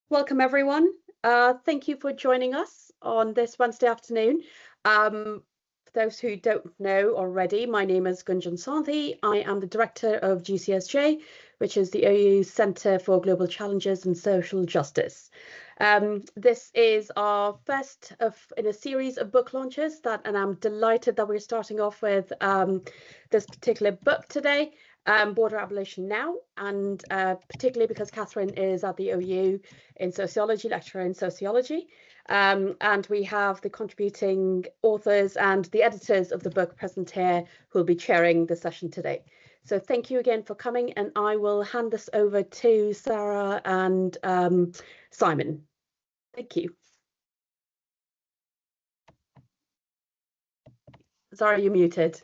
Welcome, everyone. Thank you for joining us on this Wednesday afternoon. For those who don't know already, my name is Gunjan Sandhi. I am the director of GCSJ, which is the OU Centre for Global Challenges and Social Justice. This is our first in a series of book launches, and I'm delighted that we're starting off with this particular book today. Border Abolition Now, and particularly because Catherine is at the OU in sociology, lecturer in sociology, and we have the contributing authors and the editors of the book present here who will be chairing the session today. So thank you again for coming, and I will hand this over to Sarah and Simon. Thank you. Sarah, you're muted.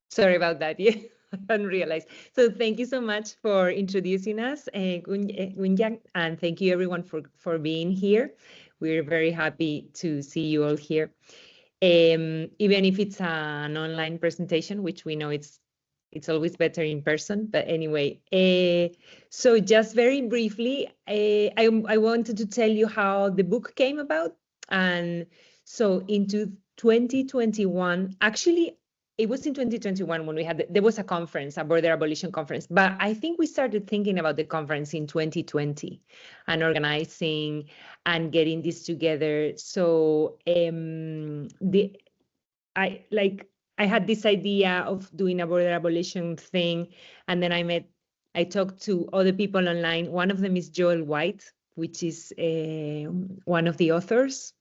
Sorry about that. Yeah, I hadn't realized. So thank you so much for introducing us, Gunjan, and thank you everyone for being here. We're very happy to see you all here. Even if it's an online presentation, which we know it's always better in person, but anyway. So just very briefly, I wanted to tell you how the book came about. And so into 2021, actually, it was in 2021 when there was a conference, a Border Abolition conference, but I think we started thinking about the conference in 2020 and organizing and getting this together. So I had this idea of doing a Border Abolition thing, and then I talked to other people online. One of them is Joel White, which is one of the authors.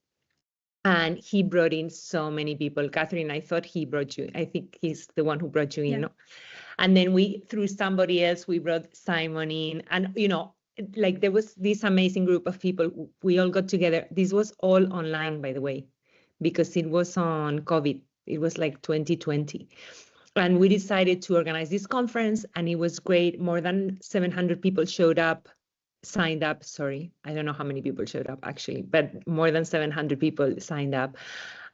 And he brought in so many people. Catherine, I thought he brought you. I think he's the one who brought you in. Yeah. No? And then through somebody else, we brought Simon in. And, like there was this amazing group of people. We all got together. This was all online, by the way, because it was on COVID. It was like 2020. And we decided to organize this conference, and it was great. More than 700 people signed up. Sorry, I don't know how many people showed up actually, but more than 700 people signed up.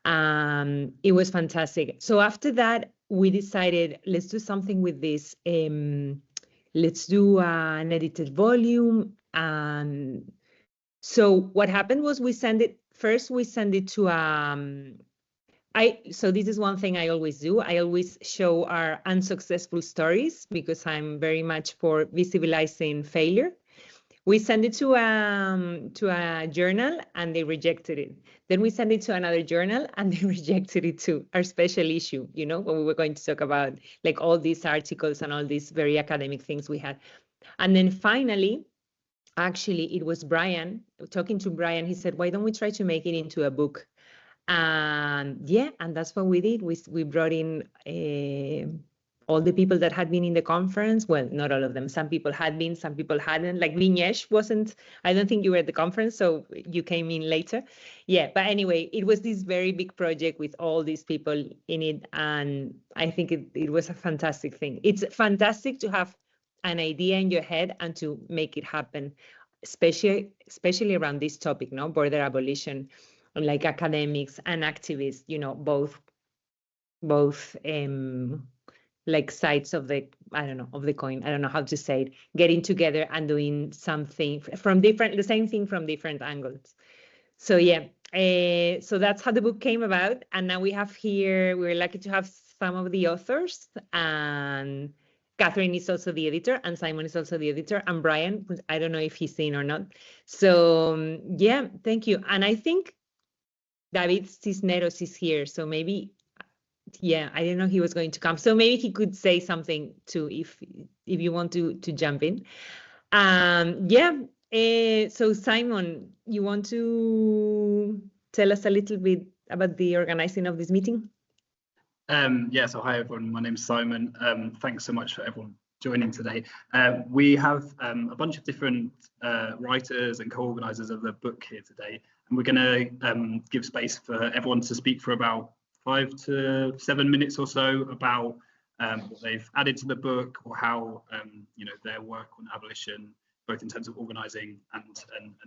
It was fantastic. So after that, we decided, let's do something with this. Let's do an edited volume. So what happened was we send it to so this is one thing I always do. I always show our unsuccessful stories because I'm very much for visibilizing failure. We sent it to a journal and they rejected it. Then we sent it to another journal and they rejected it too, our special issue, when we were going to talk about like all these articles and all these very academic things we had. And then finally, actually, it was Brian, talking to Brian, he said, why don't we try to make it into a book? And yeah, and that's what we did. We brought in all the people that had been in the conference. Well, not all of them. Some people had been, some people hadn't. Like Vignesh wasn't, I don't think you were at the conference, so you came in later. Yeah, but anyway, it was this very big project with all these people in it. And I think it was a fantastic thing. It's fantastic to have an idea in your head and to make it happen, especially around this topic, border abolition, like academics and activists, both like sides of the coin. I don't know how to say it, getting together and doing something the same thing from different angles. So yeah, so that's how the book came about. And now we're lucky to have some of the authors, and Catherine is also the editor, and Simon is also the editor, and Brian, I don't know if he's in or not. So yeah, thank you. And I think David Cisneros is here, so maybe, yeah, I didn't know he was going to come. So maybe he could say something too, if you want to jump in. Yeah, so Simon, you want to tell us a little bit about the organizing of this meeting? Yeah, so hi everyone, my name's Simon. Thanks so much for everyone joining today. We have a bunch of different writers and co-organisers of the book here today, and we're going to give space for everyone to speak for about 5 to 7 minutes or so about what they've added to the book, or how their work on abolition, both in terms of organising and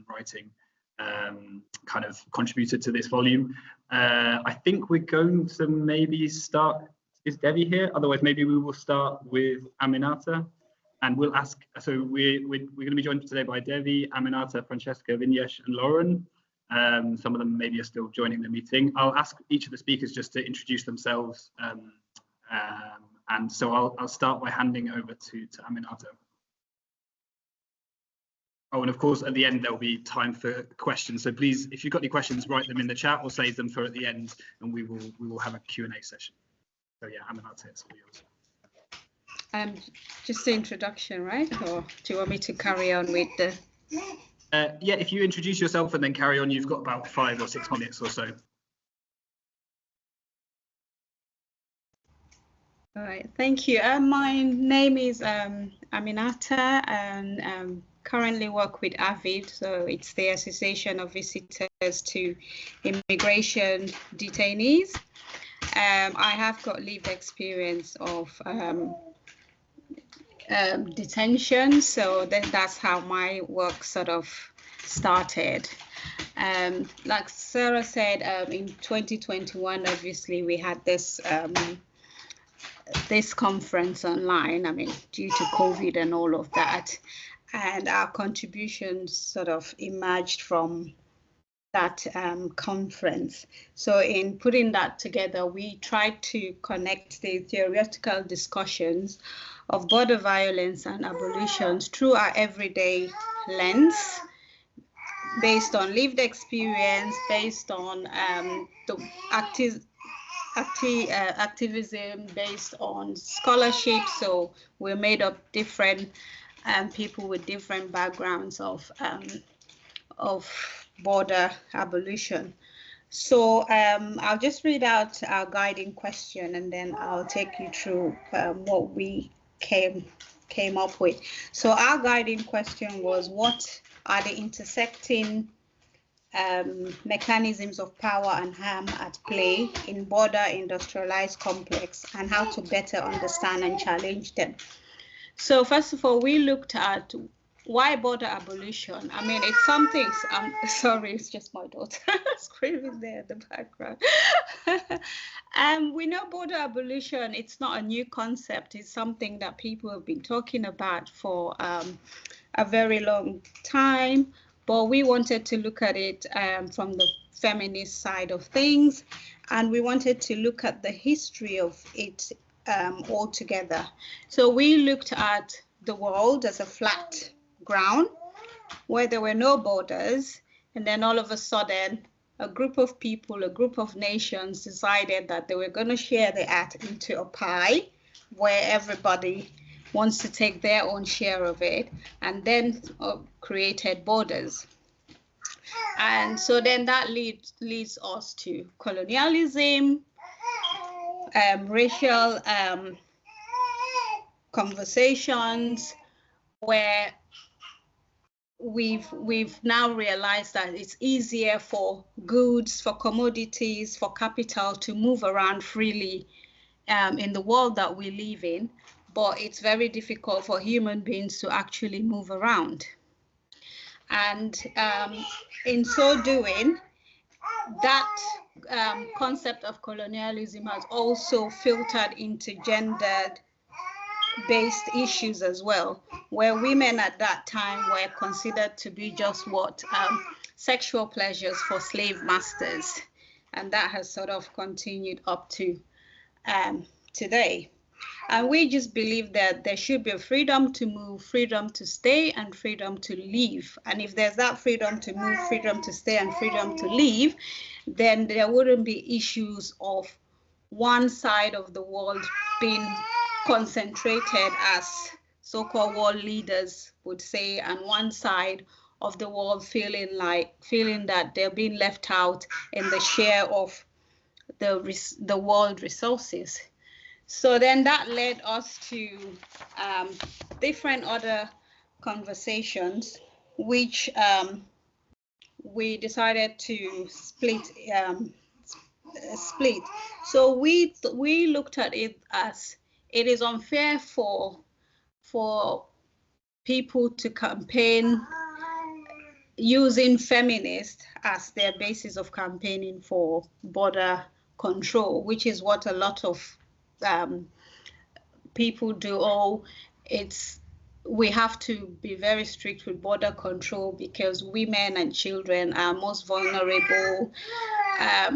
writing, kind of contributed to this volume. I think we're going to maybe start. Is Debbie here? Otherwise, maybe we will start with Aminata, And we'll ask, so we're going to be joined today by Devi, Aminata, Francesca, Vinyesh, and Lauren. Some of them maybe are still joining the meeting. I'll ask each of the speakers just to introduce themselves. And so I'll start by handing over to Aminata. Oh, and of course, at the end, there'll be time for questions. So please, if you've got any questions, write them in the chat or save them for at the end, and we will have a Q&A session. So yeah, Aminata, it's all yours. Just the introduction, right? Or do you want me to carry on with the? Yeah, if you introduce yourself and then carry on, you've got about 5 or 6 minutes or so. All right, thank you. My name is Aminata, and currently work with AVID, so it's the Association of Visitors to Immigration Detainees. I have got lived experience of detention, so that's how my work sort of started. Like Sarah said, in 2021, obviously we had this this conference online, I mean, due to COVID and all of that. And our contributions sort of emerged from that conference. So in putting that together, we tried to connect the theoretical discussions of border violence and abolitions through our everyday lens, based on lived experience, based on the activism, based on scholarship. So we're made up different people with different backgrounds of border abolition. So I'll just read out our guiding question, and then I'll take you through what we came up with. So our guiding question was, what are the intersecting mechanisms of power and harm at play in border industrialized complex, and how to better understand and challenge them? So first of all, we looked at why border abolition. I mean, it's something, sorry, it's just my daughter screaming there in the background. We know border abolition, it's not a new concept. It's something that people have been talking about for a very long time, but we wanted to look at it from the feminist side of things, and we wanted to look at the history of it altogether. So we looked at the world as a flat ground where there were no borders, and then all of a sudden a group of people, a group of nations decided that they were going to share the earth into a pie where everybody wants to take their own share of it, and then created borders. And so then that leads us to colonialism, racial conversations, where we've now realized that it's easier for goods, for commodities, for capital to move around freely in the world that we live in, but it's very difficult for human beings to actually move around. And in so doing, that concept of colonialism has also filtered into gendered based issues as well, where women at that time were considered to be just what sexual pleasures for slave masters, and that has sort of continued up to today. And we just believe that there should be a freedom to move, freedom to stay, and freedom to leave. And if there's that freedom to move, freedom to stay, and freedom to leave, then there wouldn't be issues of one side of the world being concentrated, as so-called world leaders would say, and one side of the world feeling that they're being left out in the share of the world resources. So then that led us to different other conversations, which we decided to split. So we looked at it as it is unfair for people to campaign using feminist as their basis of campaigning for border control, which is what a lot of people do. Oh, it's we have to be very strict with border control because women and children are most vulnerable. Are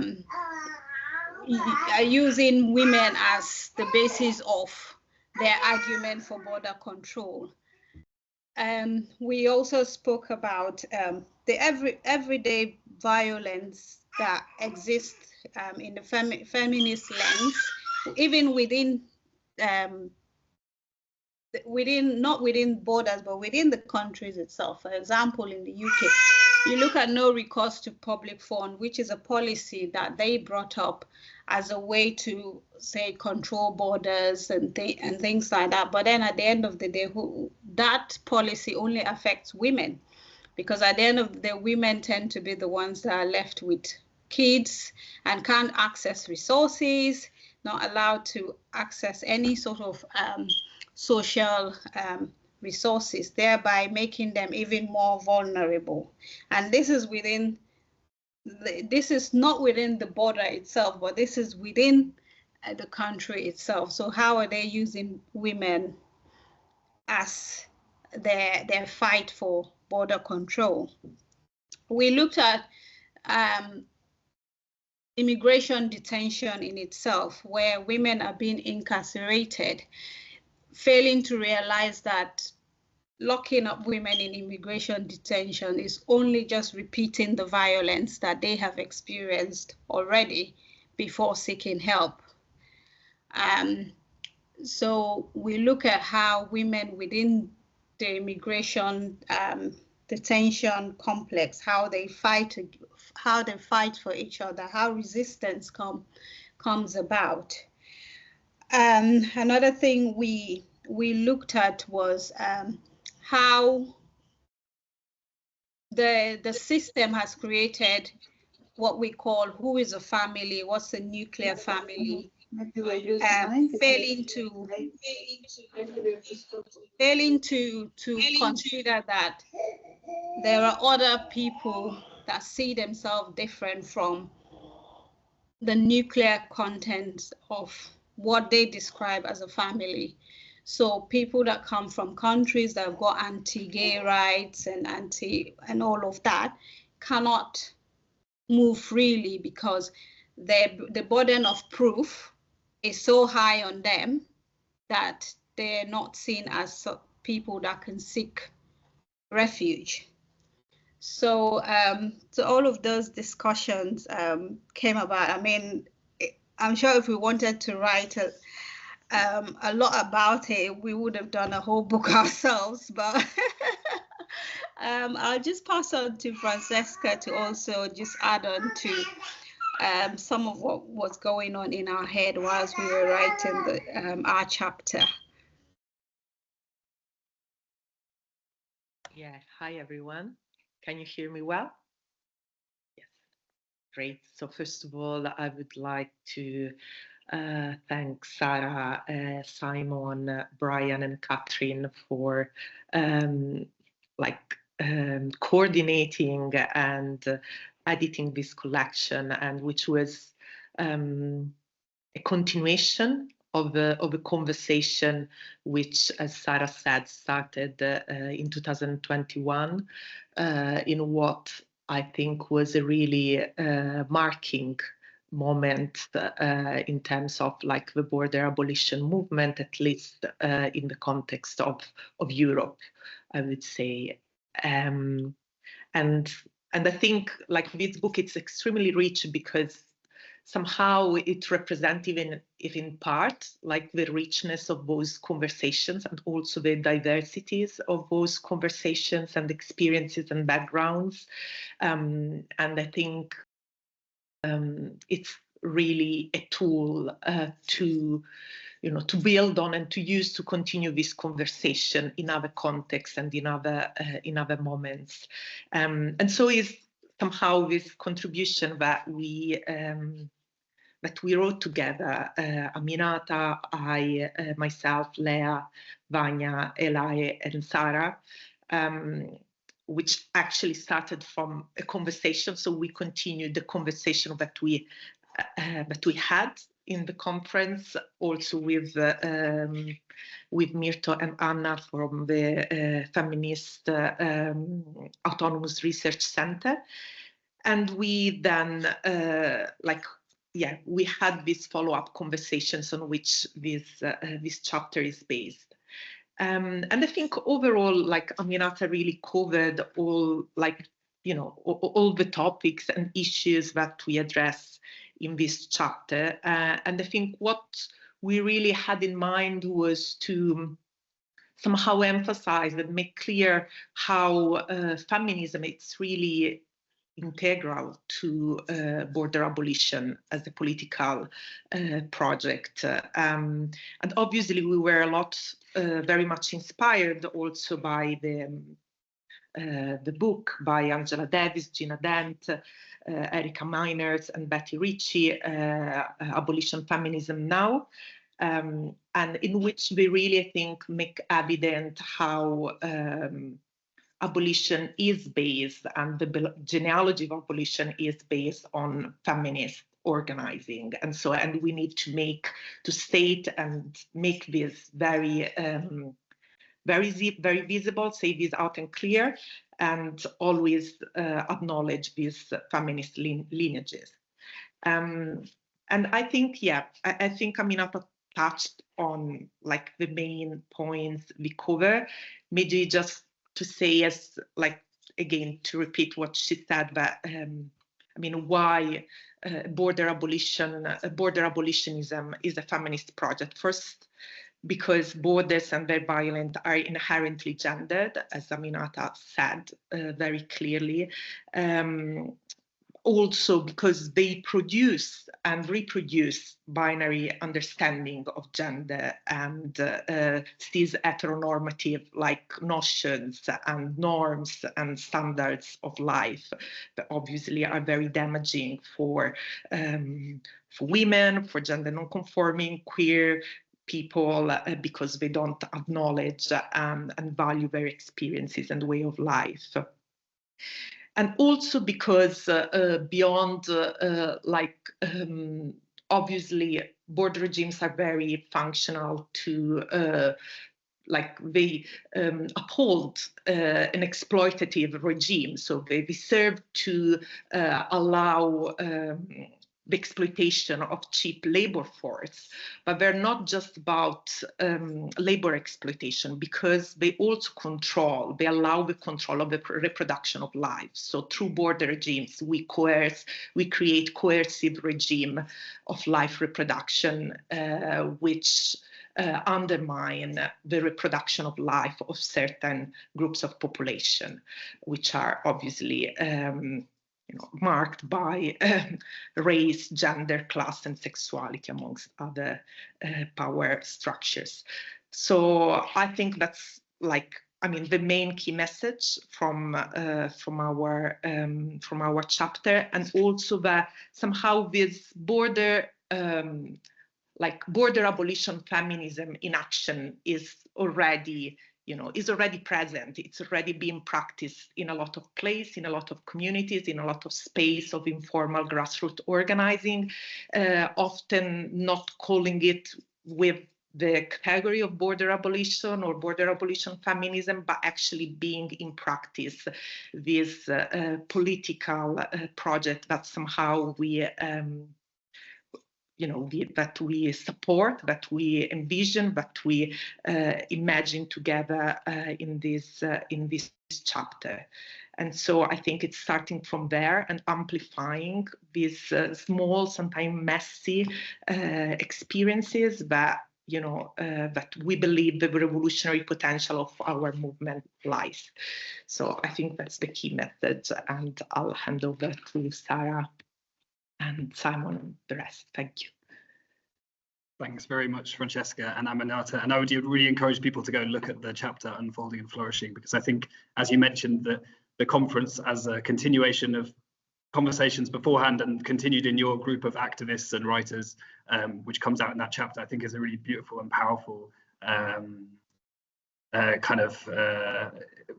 using women as the basis of their argument for border control. We also spoke about the everyday violence that exists in the feminist lens, even within not within borders, but within the countries itself. For example, in the UK, you look at no recourse to public fund, which is a policy that they brought up as a way to, say, control borders and things like that. But then at the end of the day, that policy only affects women, because at the end of the day, women tend to be the ones that are left with kids and can't access resources, not allowed to access any sort of social resources, thereby making them even more vulnerable. And this is within, this is not within the border itself, but this is within the country itself. So how are they using women as their fight for border control? We looked at immigration detention in itself, where women are being incarcerated, failing to realize that locking up women in immigration detention is only just repeating the violence that they have experienced already before seeking help. So we look at how women within the immigration detention complex, how they fight for each other, how resistance comes about. Another thing we looked at was how the system has created what we call who is a family, what's a nuclear family, failing to consider that there are other people that see themselves different from the nuclear content of what they describe as a family. So people that come from countries that have got anti-gay rights and all of that cannot move freely because the burden of proof is so high on them that they're not seen as people that can seek refuge. So, so all of those discussions came about. I mean, I'm sure if we wanted to write a lot about it, we would have done a whole book ourselves, but I'll just pass on to Francesca to also just add on to some of what was going on in our head whilst we were writing our chapter. Yeah, hi everyone. Can you hear me well? Yes, great. So first of all, I would like to thank Sarah, Simon, Brian, and Catherine for coordinating and editing this collection, and which was a continuation of a conversation which, as Sarah said, started in 2021 in what I think was a really marking moment in terms of like the border abolition movement, at least in the context of Europe, I would say. And I think like this book, it's extremely rich because somehow it represents, even if in part, like the richness of those conversations and also the diversities of those conversations and experiences and backgrounds. And I think it's really a tool to build on and to use to continue this conversation in other contexts and in other moments. And so is somehow this contribution that we wrote together, Aminata, I, myself, Lea, Vanya, Eli, and Sarah, which actually started from a conversation. So we continued the conversation that we had in the conference, also with Mirto and Anna from the Feminist Autonomous Research Center. And we then, we had these follow-up conversations on which this chapter is based. And I think overall, like Aminata really covered all, all the topics and issues that we address in this chapter. And I think what we really had in mind was to somehow emphasize and make clear how feminism is really integral to border abolition as a political project. And obviously we were very much inspired also by the book by Angela Davis, Gina Dent, Erika Meiners and Betty Ritchie, Abolition Feminism Now, and in which we really, I think, make evident how abolition is based, and the genealogy of abolition is based on feminist organizing. And we need to state and make this very visible, say this out and clear, and always acknowledge these feminist lineages. And I think, I think Aminata touched on like the main points we cover. Maybe just to say, as again, to repeat what she said, but why border abolitionism is a feminist project. First, because borders and their violence are inherently gendered, as Aminata said very clearly. Also because they produce and reproduce binary understanding of gender and these heteronormative notions and norms and standards of life that obviously are very damaging for women, for gender non-conforming, queer people, because they don't acknowledge and value their experiences and way of life. And also because beyond, obviously, border regimes are very functional to, they uphold an exploitative regime. So they serve to allow the exploitation of cheap labor force, but they're not just about labor exploitation, because they also allow the control of the reproduction of life. So through border regimes, we create coercive regime of life reproduction, which undermine the reproduction of life of certain groups of population, which are obviously marked by race, gender, class, and sexuality, amongst other power structures. So I think that's the main key message from our chapter, and also that somehow this border abolition feminism in action is already present. It's already being practiced in a lot of places, in a lot of communities, in a lot of space of informal grassroots organizing, often not calling it with the category of border abolition or border abolition feminism, but actually being in practice this political project that somehow that we support, that we envision, that we imagine together in this chapter. And so I think it's starting from there and amplifying these small, sometimes messy experiences that that we believe the revolutionary potential of our movement lies. So I think that's the key message, and I'll hand over to Sarah and Simon and the rest. Thank you. Thanks very much, Francesca and Aminata. And I would really encourage people to go and look at the chapter Unfolding and Flourishing, because I think, as you mentioned, the conference as a continuation of conversations beforehand and continued in your group of activists and writers, which comes out in that chapter, I think is a really beautiful and powerful kind of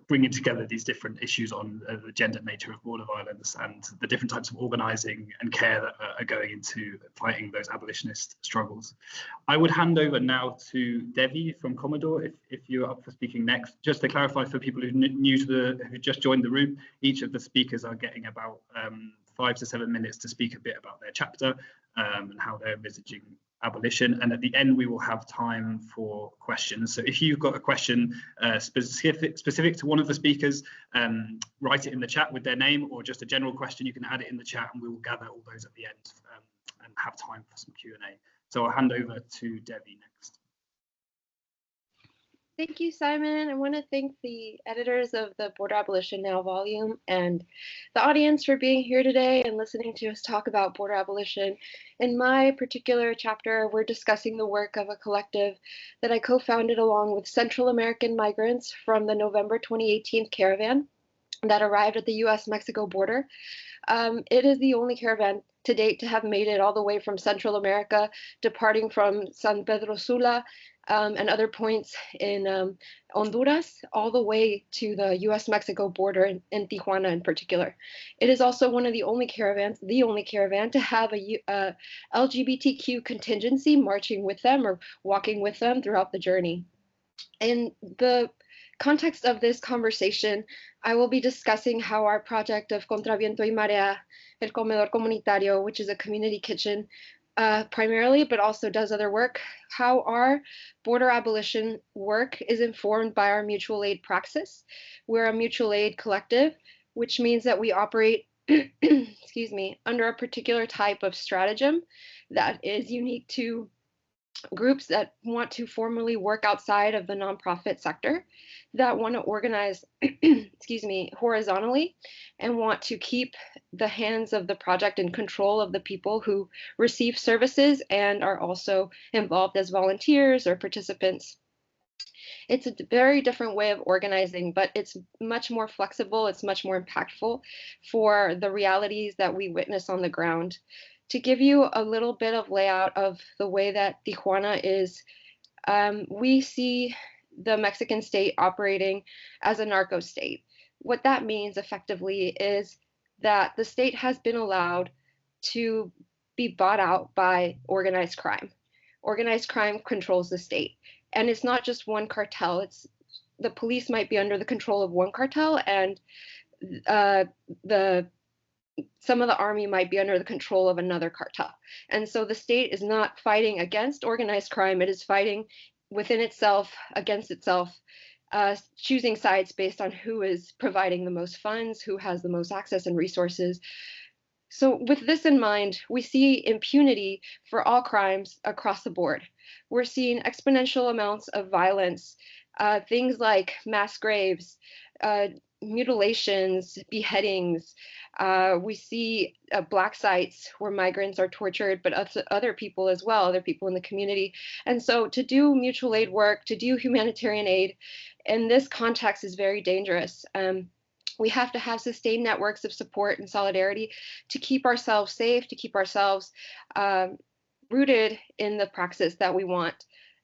bringing together these different issues on the gender nature of border violence and the different types of organising and care that are going into fighting those abolitionist struggles. I would hand over now to Devi from Commodore, if you're up for speaking next. Just to clarify for people who just joined the room, each of the speakers are getting about 5 to 7 minutes to speak a bit about their chapter and how they're envisaging abolition, and at the end we will have time for questions. So if you've got a question specific to one of the speakers, write it in the chat with their name, or just a general question, you can add it in the chat and we will gather all those at the end and have time for some Q&A. So I'll hand over to Devi next. Thank you, Simon. I want to thank the editors of the Border Abolition Now volume and the audience for being here today and listening to us talk about border abolition. In my particular chapter, we're discussing the work of a collective that I co-founded along with Central American migrants from the November 2018 caravan that arrived at the US-Mexico border. It is the only caravan to date to have made it all the way from Central America, departing from San Pedro Sula and other points in Honduras, all the way to the US-Mexico border in Tijuana in particular. It is also one of the only caravans, to have a LGBTQ contingency marching with them or walking with them throughout the journey. In the context of this conversation, I will be discussing how our project of Contra Viento y Marea, El Comedor Comunitario, which is a community kitchen, primarily, but also does other work, how our border abolition work is informed by our mutual aid praxis. We're a mutual aid collective, which means that we operate excuse me, under a particular type of stratagem that is unique to groups that want to formally work outside of the nonprofit sector, that want to organize excuse me, horizontally, and want to keep the hands of the project in control of the people who receive services and are also involved as volunteers or participants. It's a very different way of organizing, but it's much more flexible, it's much more impactful for the realities that we witness on the ground. To give you a little bit of layout of the way that Tijuana is, we see the Mexican state operating as a narco state. What that means effectively is that the state has been allowed to be bought out by organized crime. Organized crime controls the state. And it's not just one cartel. It's the police might be under the control of one cartel, and some of the army might be under the control of another cartel. And so the state is not fighting against organized crime, it is fighting within itself, against itself, choosing sides based on who is providing the most funds, who has the most access and resources. So with this in mind, we see impunity for all crimes across the board. We're seeing exponential amounts of violence, things like mass graves, mutilations, beheadings. We see black sites where migrants are tortured, but other people as well, other people in the community. And so to do mutual aid work, to do humanitarian aid in this context is very dangerous. We have to have sustained networks of support and solidarity to keep ourselves safe, to keep ourselves rooted in the praxis that we want.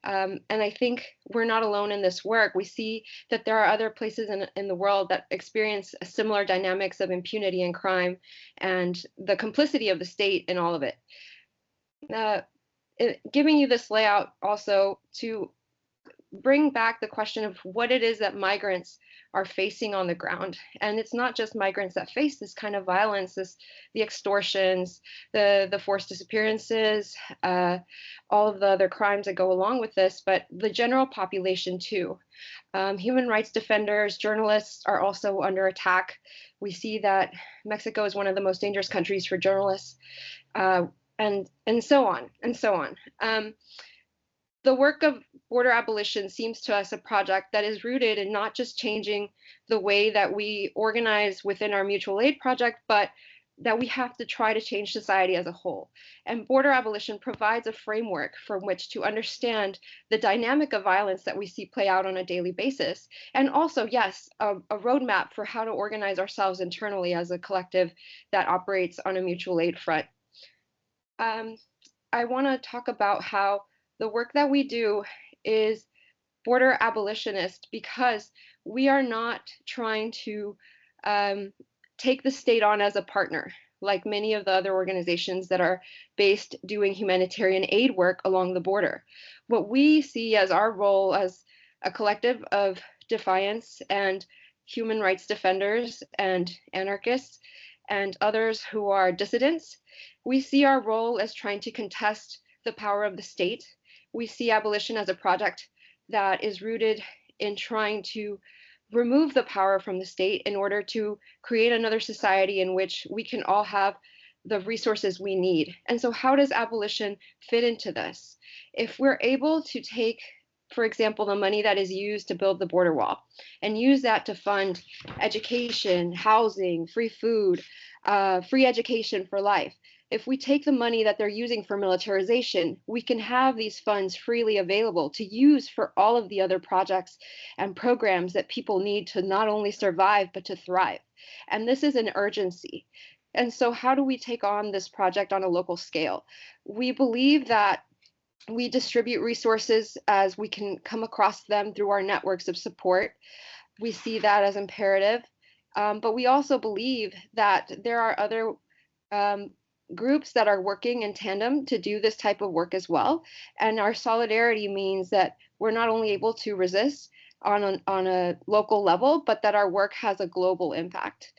And I think we're not alone in this work. We see that there are other places in the world that experience similar dynamics of impunity and crime and the complicity of the state in all of it. Giving you this layout also to bring back the question of what it is that migrants are facing on the ground. And it's not just migrants that face this kind of violence, the extortions, the forced disappearances, all of the other crimes that go along with this, but the general population too. Human rights defenders, journalists are also under attack. We see that Mexico is one of the most dangerous countries for journalists, and so on, and so on. The work of border abolition seems to us a project that is rooted in not just changing the way that we organize within our mutual aid project, but that we have to try to change society as a whole. And border abolition provides a framework from which to understand the dynamic of violence that we see play out on a daily basis. And also, yes, a roadmap for how to organize ourselves internally as a collective that operates on a mutual aid front. I want to talk about how the work that we do is border abolitionist because we are not trying to take the state on as a partner, like many of the other organizations that are based doing humanitarian aid work along the border. What we see as our role as a collective of defiance and human rights defenders and anarchists and others who are dissidents, we see our role as trying to contest the power of the state. We see abolition as a project that is rooted in trying to remove the power from the state in order to create another society in which we can all have the resources we need. And so how does abolition fit into this? If we're able to take, for example, the money that is used to build the border wall and use that to fund education, housing, free food, free education for life, if we take the money that they're using for militarization, we can have these funds freely available to use for all of the other projects and programs that people need to not only survive, but to thrive. And this is an urgency. And so how do we take on this project on a local scale? We believe that we distribute resources as we can come across them through our networks of support. We see that as imperative. But we also believe that there are other groups that are working in tandem to do this type of work as well. And our solidarity means that we're not only able to resist on a local level, but that our work has a global impact.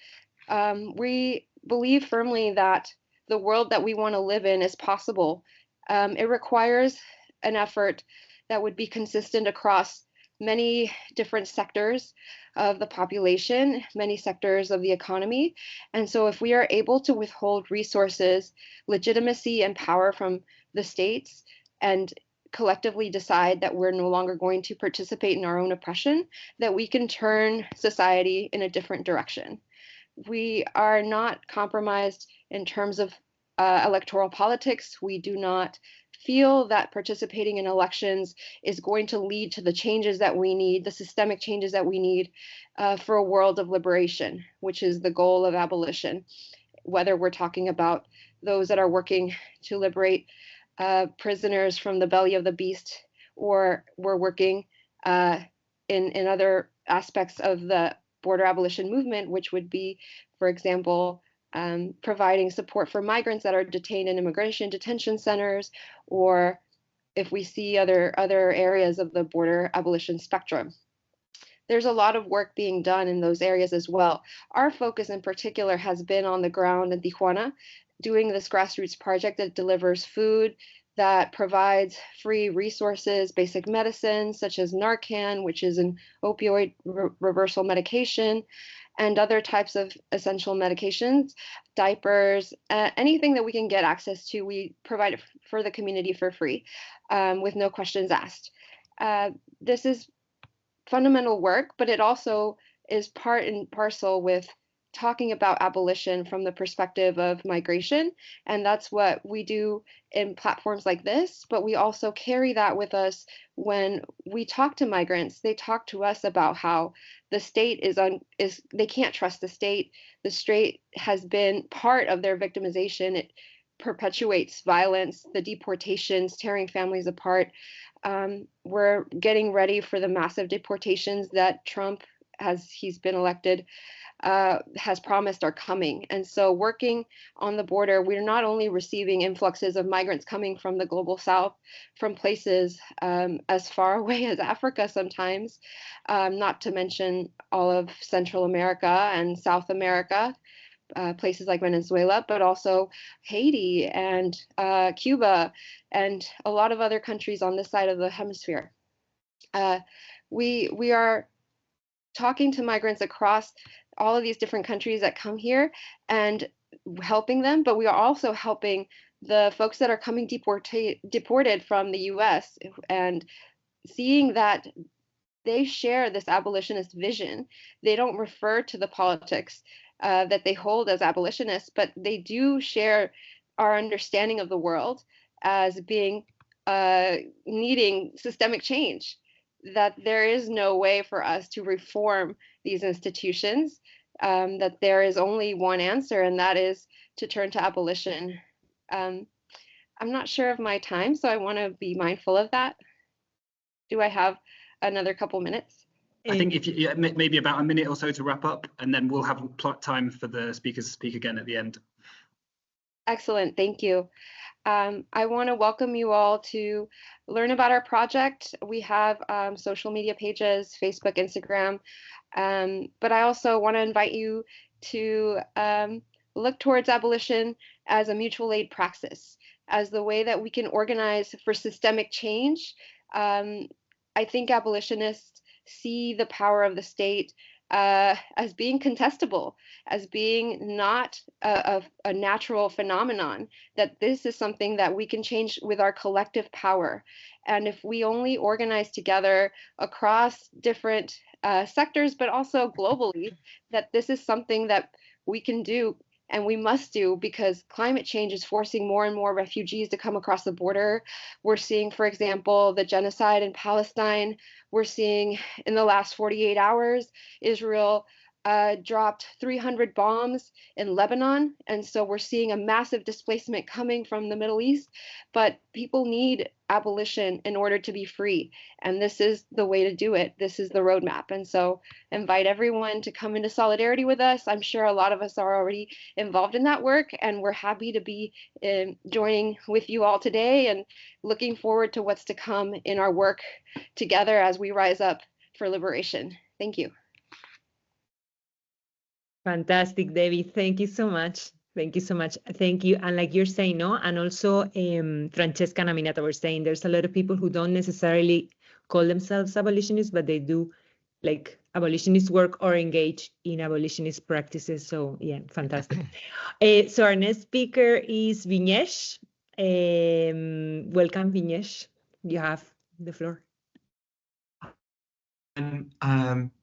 We believe firmly that the world that we want to live in is possible. It requires an effort that would be consistent across many different sectors of the population, many sectors of the economy. And so if we are able to withhold resources, legitimacy, and power from the states and collectively decide that we're no longer going to participate in our own oppression, that we can turn society in a different direction. We are not compromised in terms of electoral politics. We do not feel that participating in elections is going to lead to the changes that we need, the systemic changes that we need for a world of liberation, which is the goal of abolition, whether we're talking about those that are working to liberate prisoners from the belly of the beast, or we're working in other aspects of the border abolition movement, which would be, for example, providing support for migrants that are detained in immigration detention centers, or if we see other areas of the border abolition spectrum. There's a lot of work being done in those areas as well. Our focus in particular has been on the ground in Tijuana, doing this grassroots project that delivers food, that provides free resources, basic medicines such as Narcan, which is an opioid reversal medication, and other types of essential medications, diapers, anything that we can get access to, we provide it for the community for free, with no questions asked. This is fundamental work, but it also is part and parcel with talking about abolition from the perspective of migration. And that's what we do in platforms like this, but we also carry that with us when we talk to migrants. They talk to us about how the state they can't trust the state. The state has been part of their victimization. It perpetuates violence, the deportations, tearing families apart. We're getting ready for the massive deportations that Trump, as he's been elected, has promised are coming. And so working on the border, we're not only receiving influxes of migrants coming from the global south, from places as far away as Africa sometimes, not to mention all of Central America and South America, places like Venezuela, but also Haiti and Cuba and a lot of other countries on this side of the hemisphere. We are talking to migrants across all of these different countries that come here and helping them, but we are also helping the folks that are coming deported from the US and seeing that they share this abolitionist vision. They don't refer to the politics that they hold as abolitionists, but they do share our understanding of the world as being needing systemic change, that there is no way for us to reform these institutions, that there is only one answer, and that is to turn to abolition. I'm not sure of my time, so I want to be mindful of that. Do I have another couple minutes? I think if you, maybe about a minute or so to wrap up, and then we'll have time for the speakers to speak again at the end. Excellent, thank you. I want to welcome you all to learn about our project. We have social media pages, Facebook, Instagram, but I also want to invite you to look towards abolition as a mutual aid praxis, as the way that we can organize for systemic change. I think abolitionists see the power of the state as being contestable, as being not a natural phenomenon, that this is something that we can change with our collective power. And if we only organize together across different sectors, but also globally, that this is something that we can do and we must do, because climate change is forcing more and more refugees to come across the border. We're seeing, for example, the genocide in Palestine. We're seeing in the last 48 hours, Israel dropped 300 bombs in Lebanon. And so we're seeing a massive displacement coming from the Middle East. But people need abolition in order to be free. And this is the way to do it. This is the roadmap. And so invite everyone to come into solidarity with us. I'm sure a lot of us are already involved in that work, and we're happy to be joining with you all today and looking forward to what's to come in our work together as we rise up for liberation. Thank you. Fantastic, Debbie. Thank you so much. Thank you so much. Thank you. And like you're saying, no, and also Francesca and Aminata were saying, there's a lot of people who don't necessarily call themselves abolitionists, but they do like abolitionist work or engage in abolitionist practices. So yeah, fantastic. So our next speaker is Vignesh. Welcome, Vignesh. You have the floor. And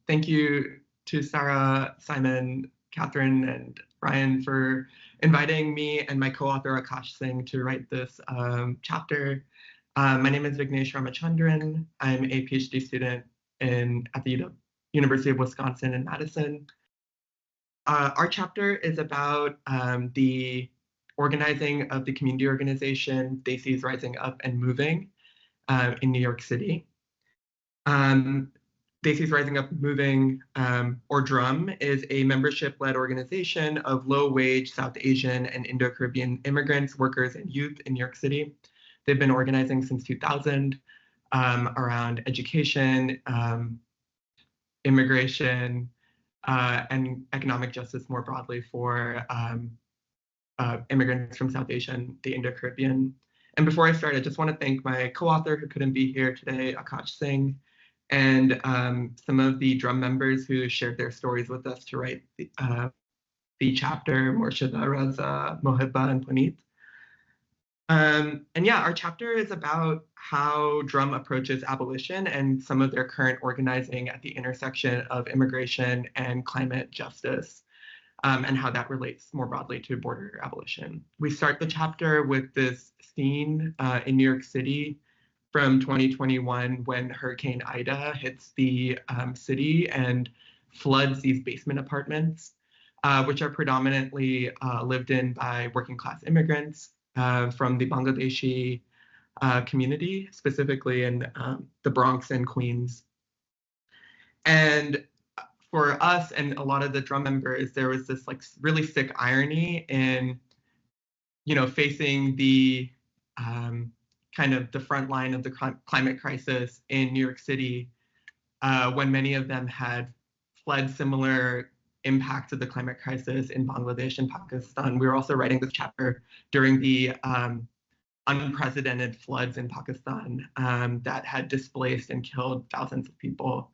thank you to Sarah, Simon, Catherine, and Ryan for inviting me and my co-author Akash Singh to write this chapter. My name is Vignesh Ramachandran. I'm a PhD student at the University of Wisconsin in Madison. Our chapter is about the organizing of the community organization Daisies Rising Up and Moving in New York City. Daisies Rising Up Moving, or DRUM, is a membership-led organization of low-wage South Asian and Indo-Caribbean immigrants, workers, and youth in New York City. They've been organizing since 2000 around education, immigration, and economic justice more broadly for immigrants from South Asia and the Indo-Caribbean. And before I start, I just want to thank my co-author who couldn't be here today, Akash Singh, and some of the DRUM members who shared their stories with us to write the chapter, Morshida, Raza, Mohibba, and Puneet. And yeah, our chapter is about how DRUM approaches abolition and some of their current organizing at the intersection of immigration and climate justice, and how that relates more broadly to border abolition. We start the chapter with this scene in New York City from 2021 when Hurricane Ida hits the city and floods these basement apartments, which are predominantly lived in by working class immigrants from the Bangladeshi community, specifically in the Bronx and Queens. And for us and a lot of the DRUM members, there was this like really sick irony in, facing the kind of the front line of the climate crisis in New York City, when many of them had fled similar impacts of the climate crisis in Bangladesh and Pakistan. We were also writing this chapter during the unprecedented floods in Pakistan that had displaced and killed thousands of people.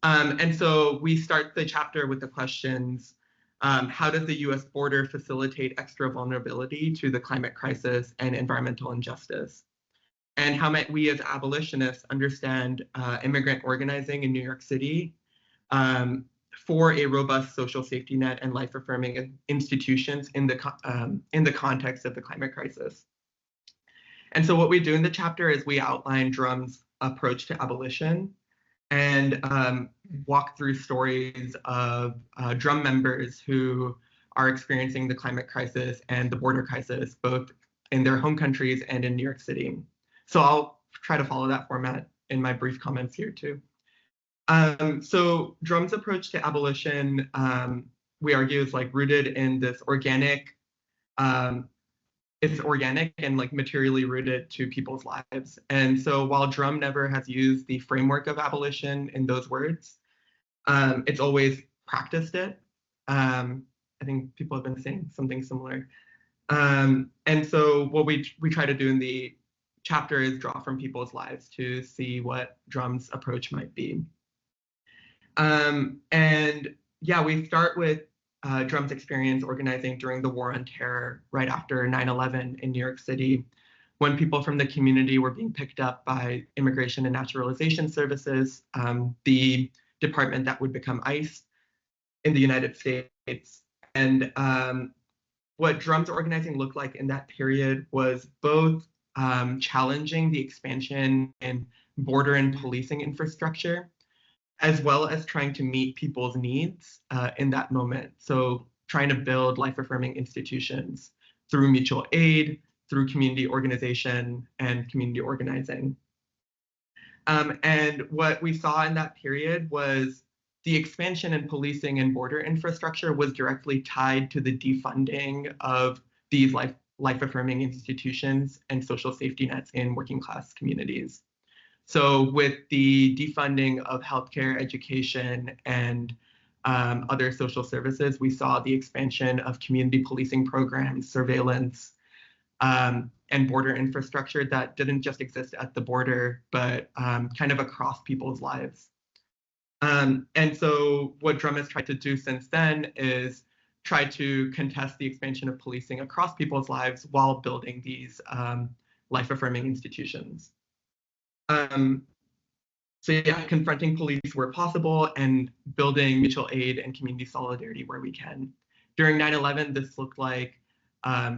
And so we start the chapter with the questions, how does the US border facilitate extra vulnerability to the climate crisis and environmental injustice? And how might we as abolitionists understand immigrant organizing in New York City for a robust social safety net and life-affirming institutions in the context of the climate crisis? And so what we do in the chapter is we outline DRUM's approach to abolition and walk through stories of DRUM members who are experiencing the climate crisis and the border crisis, both in their home countries and in New York City. So I'll try to follow that format in my brief comments here too. So Drum's approach to abolition, we argue, is like rooted in this organic, it's organic and like materially rooted to people's lives. And so while Drum never has used the framework of abolition in those words, it's always practiced it. I think people have been saying something similar. And so what we try to do in the chapter is draw from people's lives to see what Drum's approach might be. And yeah, we start with Drum's experience organizing during the War on Terror right after 9/11 in New York City, when people from the community were being picked up by Immigration and Naturalization Services, the department that would become ICE in the United States. And what Drum's organizing looked like in that period was both challenging the expansion in border and policing infrastructure, as well as trying to meet people's needs in that moment. So trying to build life-affirming institutions through mutual aid, through community organization and community organizing. And what we saw in that period was the expansion in policing and border infrastructure was directly tied to the defunding of these life-affirming institutions and social safety nets in working class communities. So with the defunding of healthcare, education, and other social services, we saw the expansion of community policing programs, surveillance, and border infrastructure that didn't just exist at the border, but kind of across people's lives. And so what Drum has tried to do since then is try to contest the expansion of policing across people's lives while building these life-affirming institutions. So yeah, confronting police where possible and building mutual aid and community solidarity where we can. During 9/11, this looked like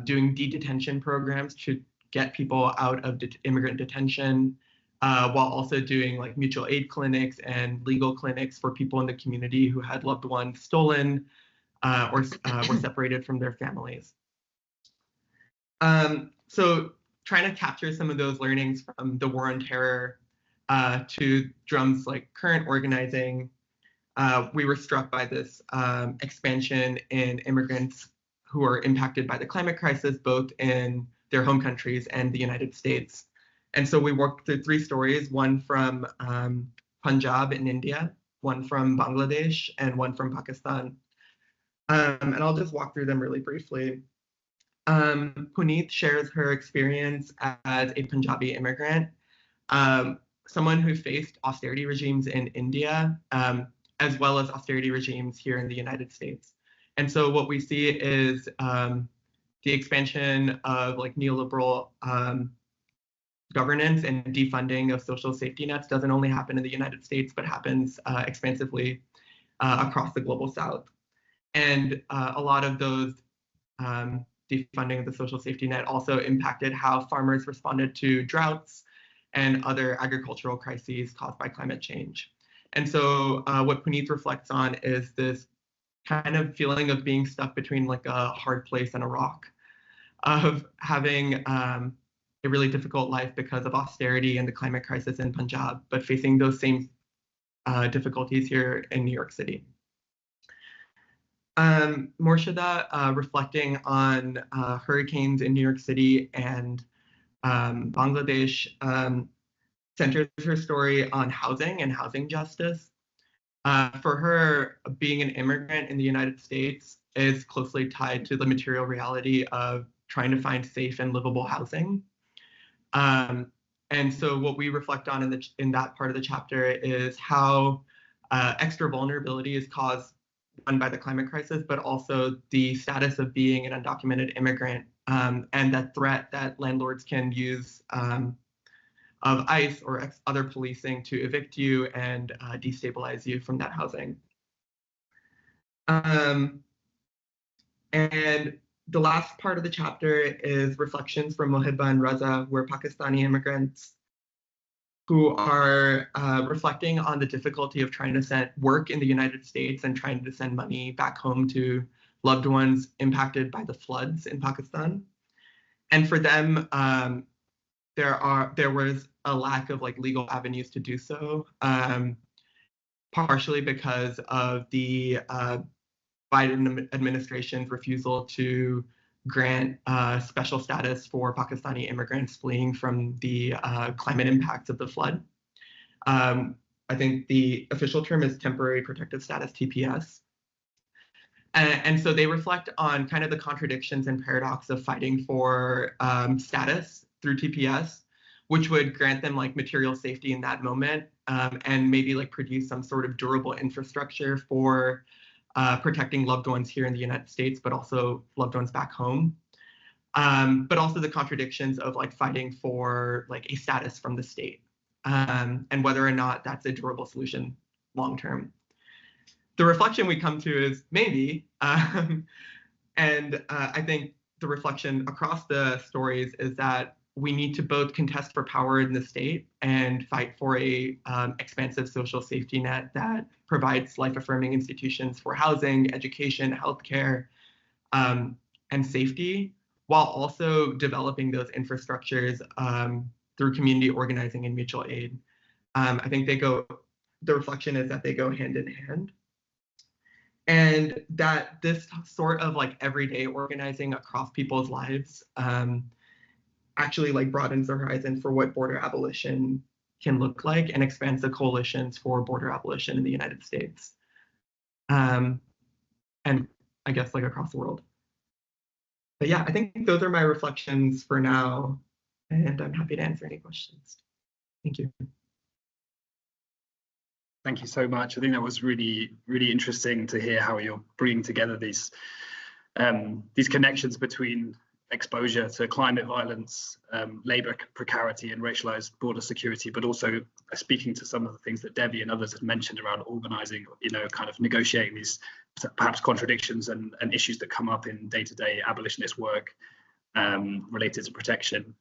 doing de-detention programs to get people out of immigrant detention, while also doing like mutual aid clinics and legal clinics for people in the community who had loved ones stolen or were separated from their families. So trying to capture some of those learnings from the War on Terror to Drum's like current organizing, we were struck by this expansion in immigrants who are impacted by the climate crisis, both in their home countries and the United States. And so we worked through 3 stories, one from Punjab in India, one from Bangladesh, and one from Pakistan. And I'll just walk through them really briefly. Puneet shares her experience as a Punjabi immigrant, someone who faced austerity regimes in India, as well as austerity regimes here in the United States. And so what we see is the expansion of like neoliberal governance and defunding of social safety nets doesn't only happen in the United States, but happens expansively across the global South. And a lot of those defunding of the social safety net also impacted how farmers responded to droughts and other agricultural crises caused by climate change. And so what Puneet reflects on is this kind of feeling of being stuck between like a hard place and a rock, of having a really difficult life because of austerity and the climate crisis in Punjab, but facing those same difficulties here in New York City. Morshida, reflecting on hurricanes in New York City and Bangladesh, centers her story on housing and housing justice. For her, being an immigrant in the United States is closely tied to the material reality of trying to find safe and livable housing. And so what we reflect on in that part of the chapter is how extra vulnerability is caused, one, by the climate crisis, but also the status of being an undocumented immigrant, and that threat that landlords can use of ICE or other policing to evict you and destabilize you from that housing. And the last part of the chapter is reflections from Mohibba and Raza, who are Pakistani immigrants who are reflecting on the difficulty of trying to work in the United States and trying to send money back home to loved ones impacted by the floods in Pakistan. And for them, there was a lack of like legal avenues to do so. partially because of the Biden administration's refusal to grant special status for Pakistani immigrants fleeing from the climate impacts of the flood. I think the official term is temporary protective status, TPS. And so they reflect on kind of the contradictions and paradox of fighting for status through TPS, which would grant them like material safety in that moment, and maybe like produce some sort of durable infrastructure for protecting loved ones here in the United States, but also loved ones back home. But also the contradictions of like fighting for like a status from the state, and whether or not that's a durable solution long term. The reflection we come to is maybe, and I think the reflection across the stories is that we need to both contest for power in the state and fight for a expansive social safety net that provides life-affirming institutions for housing, education, healthcare, and safety, while also developing those infrastructures through community organizing and mutual aid. I think the reflection is that they go hand in hand. And that this sort of like everyday organizing across people's lives actually like broadens the horizon for what border abolition can look like and expands the coalitions for border abolition in the United States. And I guess like across the world. But yeah, I think those are my reflections for now, and I'm happy to answer any questions. Thank you. Thank you so much. I think that was really, really interesting to hear how you're bringing together these connections between exposure to climate violence, labour precarity and racialized border security, but also speaking to some of the things that Debbie and others have mentioned around organising, you know, kind of negotiating these perhaps contradictions and issues that come up in day-to-day abolitionist work related to protection.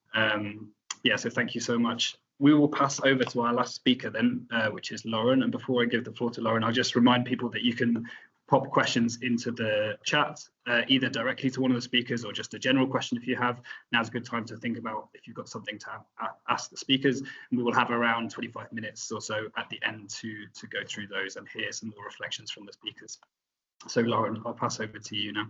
Yeah, so thank you so much. We will pass over to our last speaker then, which is Lauren. And before I give the floor to Lauren, I'll just remind people that you can pop questions into the chat, either directly to one of the speakers or just a general question if you have. Now's a good time to think about if you've got something to ask the speakers. And we will have around 25 minutes or so at the end to go through those and hear some more reflections from the speakers. So Lauren, I'll pass over to you now.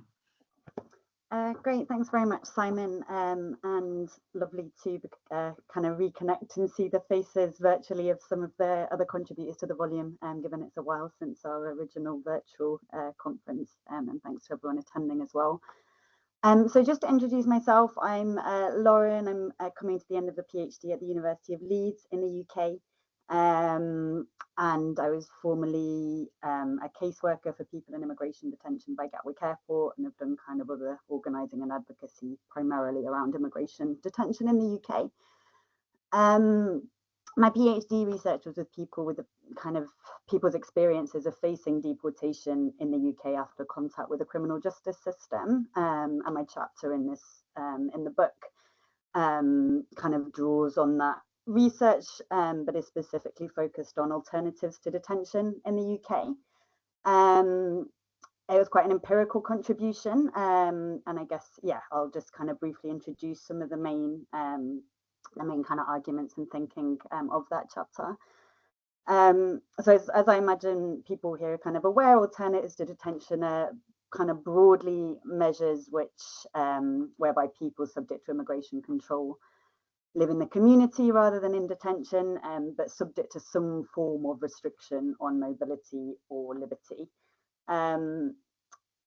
Great, thanks very much, Simon, and lovely to kind of reconnect and see the faces virtually of some of the other contributors to the volume, given it's a while since our original virtual conference, and thanks to everyone attending as well. So just to introduce myself, I'm Lauren. I'm coming to the end of the PhD at the University of Leeds in the UK. And I was formerly a caseworker for people in immigration detention by Gatwick Airport, and have done kind of other organising and advocacy primarily around immigration detention in the UK. My PhD research was with people with the kind of people's experiences of facing deportation in the UK after contact with the criminal justice system, and my chapter in this in the book kind of draws on that research, but is specifically focused on alternatives to detention in the UK. It was quite an empirical contribution, and I guess, yeah, I'll just kind of briefly introduce some of the main kind of arguments and thinking of that chapter. So as I imagine people here are kind of aware, alternatives to detention are kind of broadly measures which whereby people subject to immigration control live in the community rather than in detention, but subject to some form of restriction on mobility or liberty. And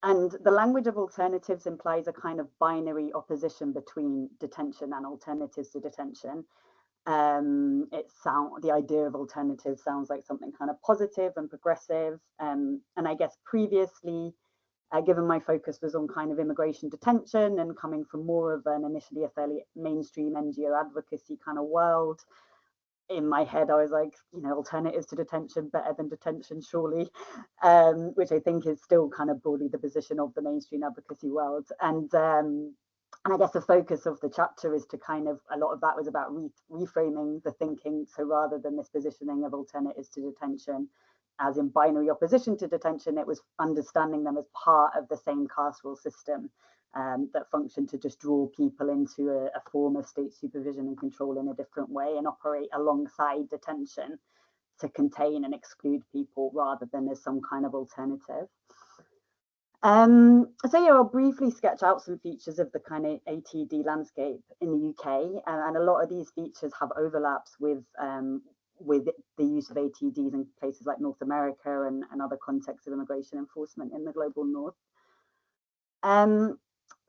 the language of alternatives implies a kind of binary opposition between detention and alternatives to detention. The idea of alternatives sounds like something kind of positive and progressive. And I guess previously, given my focus was on kind of immigration detention and coming from more of an initially a fairly mainstream NGO advocacy kind of world, in my head I was like, you know, alternatives to detention, better than detention surely, which I think is still kind of broadly the position of the mainstream advocacy world. And I guess the focus of the chapter is to kind of, a lot of that was about reframing the thinking. So rather than this positioning of alternatives to detention as in binary opposition to detention, it was understanding them as part of the same carceral system that functioned to just draw people into a form of state supervision and control in a different way and operate alongside detention. contain and exclude people rather than as some kind of alternative. So yeah, I'll briefly sketch out some features of the kind of ATD landscape in the UK, and a lot of these features have overlaps with the use of ATDs in places like North America and other contexts of immigration enforcement in the global north.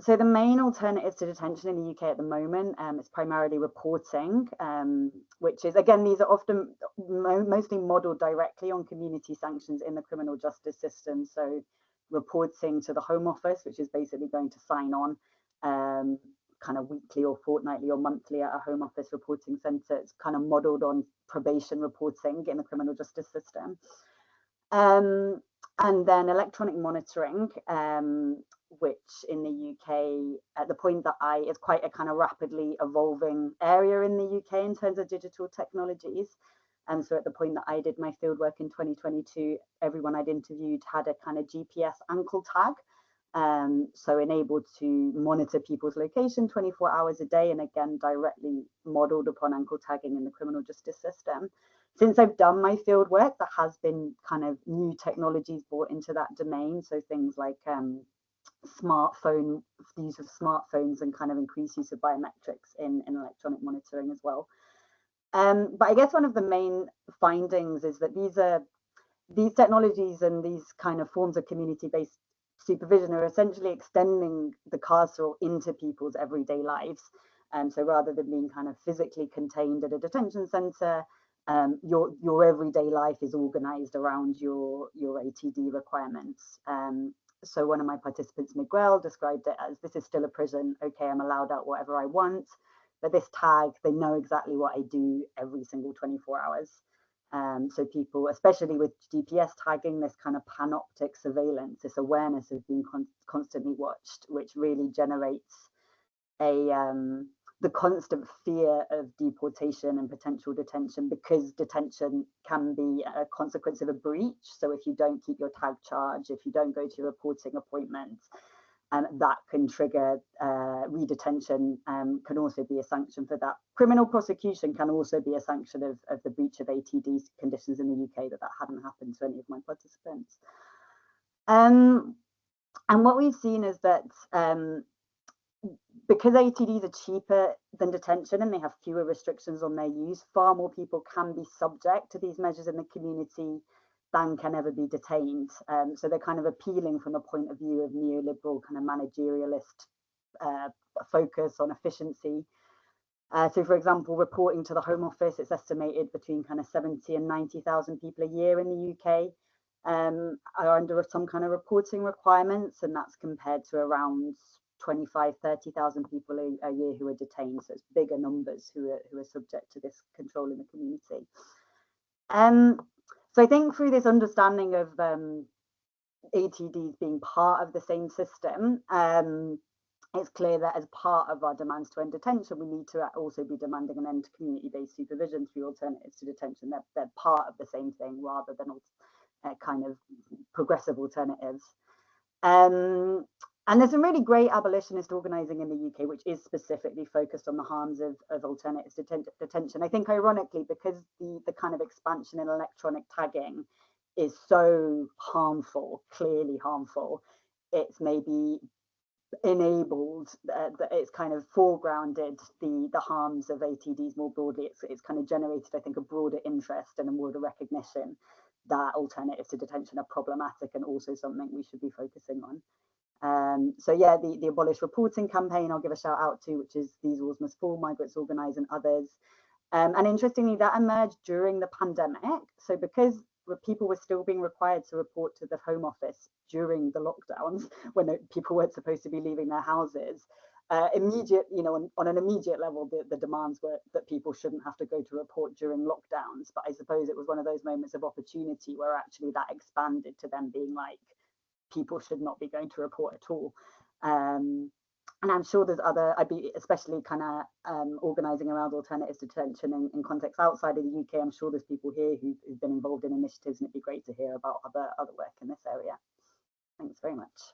So the main alternatives to detention in the UK at the moment is primarily reporting, which is, again, these are often mostly modelled directly on community sanctions in the criminal justice system. So reporting to the Home Office, which is basically going to sign on kind of weekly or fortnightly or monthly at a Home Office reporting centre. It's kind of modelled on probation reporting in the criminal justice system. And then electronic monitoring, which in the UK, at the point that is quite a kind of rapidly evolving area in the UK in terms of digital technologies. And so at the point that I did my fieldwork in 2022, everyone I'd interviewed had a kind of GPS ankle tag. So enabled to monitor people's location 24 hours a day, and again, directly modeled upon ankle tagging in the criminal justice system. Since I've done my fieldwork, there has been kind of new technologies brought into that domain. So things like the use of smartphones and kind of increased use of biometrics in electronic monitoring as well. But I guess one of the main findings is that these technologies and these kind of forms of community-based supervision are essentially extending the carceral into people's everyday lives. So rather than being kind of physically contained at a detention centre, your everyday life is organised around your ATD requirements. So one of my participants, Miguel, described it as, this is still a prison. Okay, I'm allowed out whatever I want. But this tag, they know exactly what I do every single 24 hours. So people, especially with GPS tagging, this kind of panoptic surveillance, this awareness of being constantly watched, which really generates the constant fear of deportation and potential detention, because detention can be a consequence of a breach. So if you don't keep your tag charge, if you don't go to your reporting appointments, that can trigger redetention, can also be a sanction for that. Criminal prosecution can also be a sanction of the breach of ATD conditions in the UK, that hadn't happened to any of my participants. And what we've seen is that because ATDs are cheaper than detention and they have fewer restrictions on their use, far more people can be subject to these measures in the community than can ever be detained. So they're kind of appealing from a point of view of neoliberal kind of managerialist focus on efficiency. So for example, reporting to the Home Office, it's estimated between kind of 70 and 90,000 people a year in the UK are under some kind of reporting requirements, and that's compared to around 25,000-30,000 people a year who are detained. So it's bigger numbers who are subject to this control in the community. So I think through this understanding of ATDs being part of the same system, it's clear that as part of our demands to end detention, we need to also be demanding an end to community-based supervision through alternatives to detention. They're part of the same thing rather than kind of progressive alternatives. And there's some really great abolitionist organising in the UK, which is specifically focused on the harms of alternatives to detention. I think ironically, because the kind of expansion in electronic tagging is so harmful, clearly harmful, it's maybe enabled, it's kind of foregrounded the harms of ATDs more broadly. It's kind of generated, I think, a broader interest and a broader recognition that alternatives to detention are problematic and also something we should be focusing on. So yeah, the Abolish reporting campaign I'll give a shout out to, which is These Walls Must Fall, Migrants Organise and others. And interestingly, that emerged during the pandemic. So because people were still being required to report to the Home Office during the lockdowns, when people weren't supposed to be leaving their houses, on an immediate level, the demands were that people shouldn't have to go to report during lockdowns. But I suppose it was one of those moments of opportunity where actually that expanded to them being like, people should not be going to report at all. And I'm sure there's I'd be especially kind of organising around alternatives to detention in contexts outside of the UK. I'm sure there's people here who've been involved in initiatives, and it'd be great to hear about other work in this area. Thanks very much.